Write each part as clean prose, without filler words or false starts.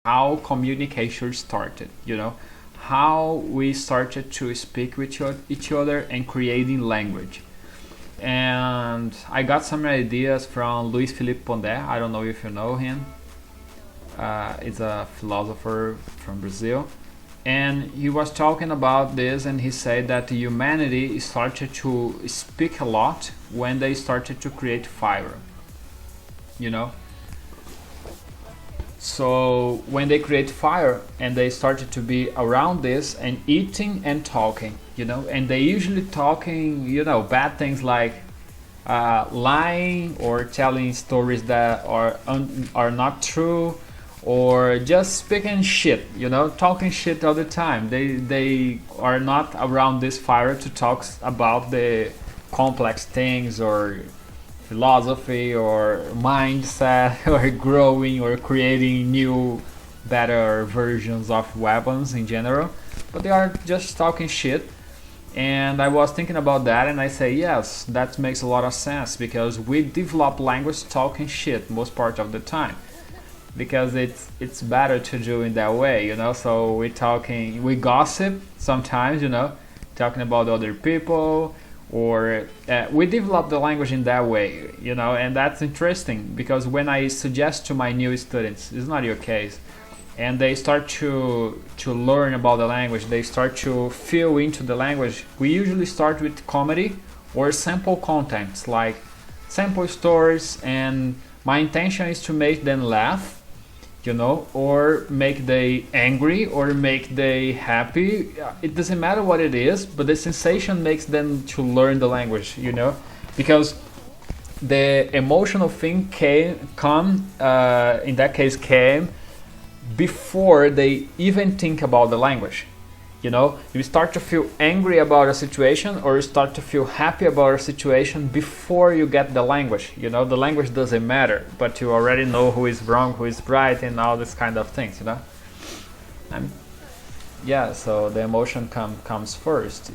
how communication started, how we started to speak with each other and creating language. And I got some ideas from Luis Felipe Pondé. I don't know if you know him. He's a philosopher from Brazil. And he was talking about this, and he said that humanity started to speak a lot when they started to create fire. You know, so when they create fire and they started to be around this and eating and talking, and they usually talking, bad things like lying or telling stories that are not true, or just speaking shit, talking shit all the time. They are not around this fire to talk about the complex things or philosophy or mindset or growing or creating new better versions of weapons in general, but they are just talking shit. And I was thinking about that, and I say yes, that makes a lot of sense, because we develop language talking shit most part of the time, because it's better to do in that way, so we gossip sometimes, talking about other people, or we develop the language in that way, and that's interesting, because when I suggest to my new students, it's not your case, and they start to learn about the language, they start to feel into the language. We usually start with comedy or simple contents, like simple stories, and my intention is to make them laugh, or make they angry or make they happy. It doesn't matter what it is, but the sensation makes them to learn the language, because the emotional thing came before they even think about the language. You start to feel angry about a situation, or you start to feel happy about a situation before you get the language. The language doesn't matter, but you already know who is wrong, who is right, and all this kind of things. So the emotion comes first.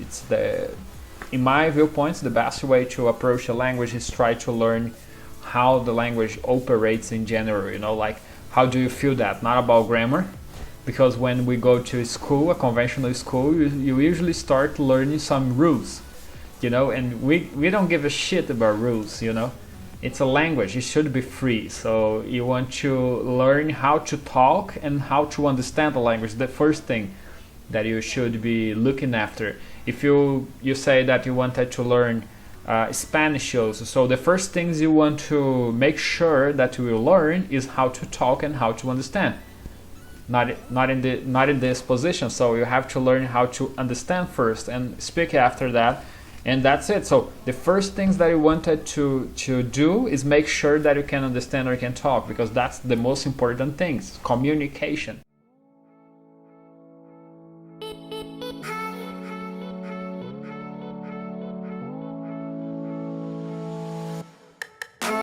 In my viewpoints, the best way to approach a language is try to learn how the language operates in general. Like, how do you feel that? Not about grammar. Because when we go to school, a conventional school, you usually start learning some rules, and we don't give a shit about rules, It's a language, it should be free. So you want to learn how to talk and how to understand the language. The first thing that you should be looking after. If you say that you wanted to learn Spanish also, so the first things you want to make sure that you will learn is how to talk and how to understand. Not in this position. So you have to learn how to understand first and speak after that, and that's it. So the first things that you wanted to do is make sure that you can understand or you can talk, because that's the most important things, communication.